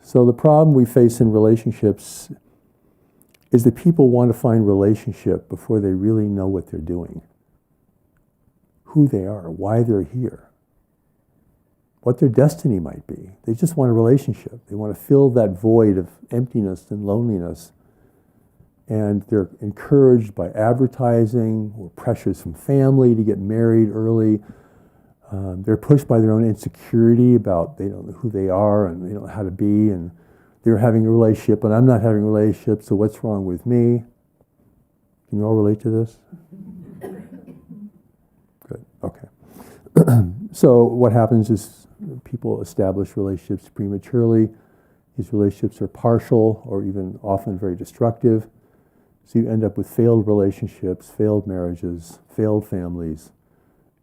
So the problem we face in relationships is that people want to find relationship before they really know what they're doing, who they are, why they're here, what their destiny might be. They just want a relationship. They want to fill that void of emptiness and loneliness. And they're encouraged by advertising or pressures from family to get married early. They're pushed by their own insecurity about they don't know who they are and they don't know how to be, and they're having a relationship and I'm not having a relationship, so what's wrong with me? Can you all relate to this? Good, okay. So what happens is people establish relationships prematurely. These relationships are partial or even often very destructive. So you end up with failed relationships, failed marriages, failed families,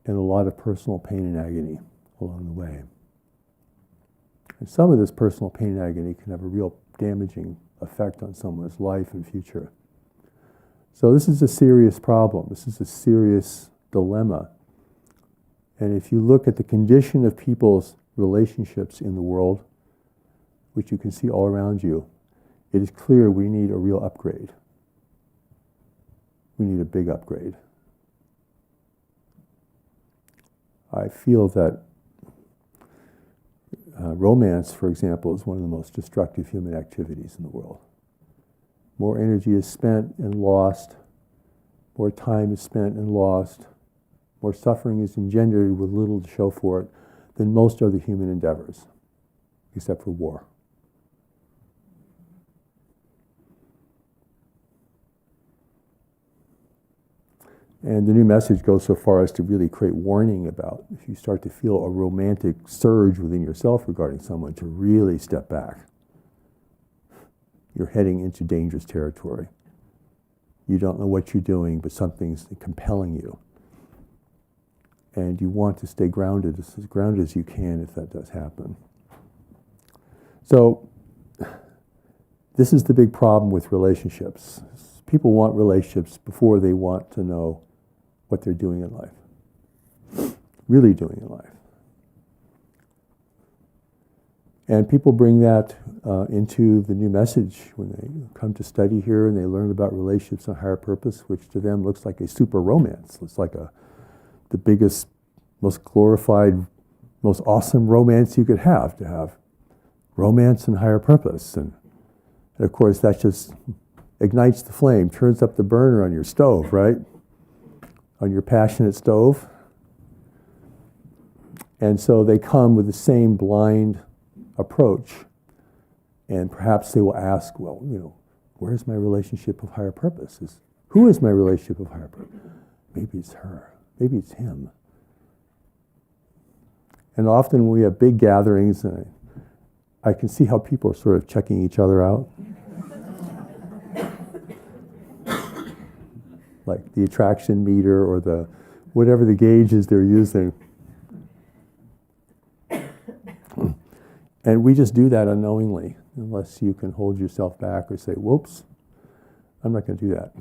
and a lot of personal pain and agony along the way. And some of this personal pain and agony can have a real damaging effect on someone's life and future. So this is a serious problem. This is a serious dilemma. And if you look at the condition of people's relationships in the world, which you can see all around you, it is clear we need a real upgrade. We need a big upgrade. I feel that romance, for example, is one of the most destructive human activities in the world. More energy is spent and lost, more time is spent and lost, more suffering is engendered with little to show for it than most other human endeavors, except for war. And the new message goes so far as to really create warning about if you start to feel a romantic surge within yourself regarding someone, to really step back. You're heading into dangerous territory. You don't know what you're doing, but something's compelling you. And you want to stay grounded as you can if that does happen. So this is the big problem with relationships. People want relationships before they want to know what they're doing in life, really doing in life. And people bring that into the new message when they come to study here and they learn about relationships and higher purpose, which to them looks like a super romance. It's like the biggest, most glorified, most awesome romance you could have, to have romance and higher purpose. And of course, that just ignites the flame, turns up the burner on your stove, right? On your passionate stove. And so they come with the same blind approach. And perhaps they will ask, well, where's my relationship of higher purpose? Who is my relationship of higher purpose? Maybe it's her. Maybe it's him. And often we have big gatherings, and I can see how people are sort of checking each other out. Like the attraction meter or the whatever the gauge is they're using. And we just do that unknowingly, unless you can hold yourself back or say, whoops, I'm not going to do that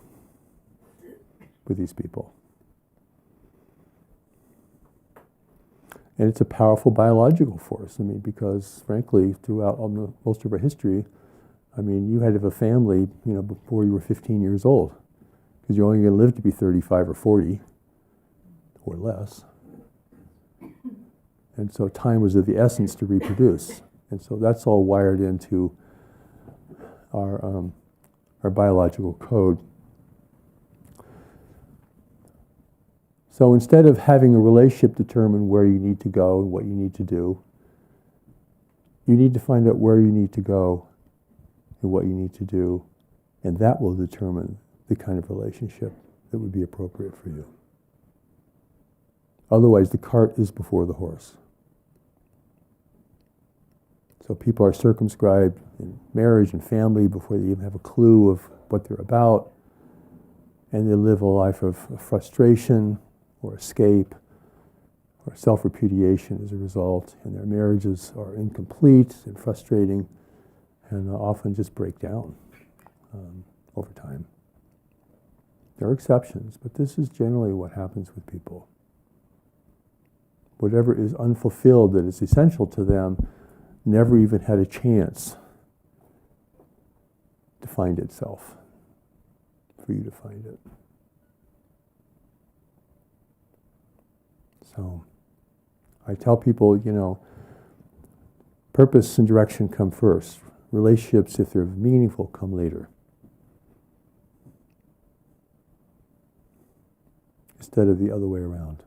with these people. And it's a powerful biological force. Because frankly, throughout most of our history, you had to have a family, before you were 15 years old. Because you're only going to live to be 35 or 40 or less. And so time was of the essence to reproduce. And so that's all wired into our biological code. So instead of having a relationship determine where you need to go and what you need to do, you need to find out where you need to go and what you need to do, and that will determine the kind of relationship that would be appropriate for you. Otherwise, the cart is before the horse. So people are circumscribed in marriage and family before they even have a clue of what they're about, and they live a life of frustration or escape or self-repudiation as a result, and their marriages are incomplete and frustrating and often just break down over time. There are exceptions, but this is generally what happens with people. Whatever is unfulfilled that is essential to them never even had a chance to find itself, for you to find it. So I tell people, purpose and direction come first. Relationships, if they're meaningful, come later. Instead of the other way around.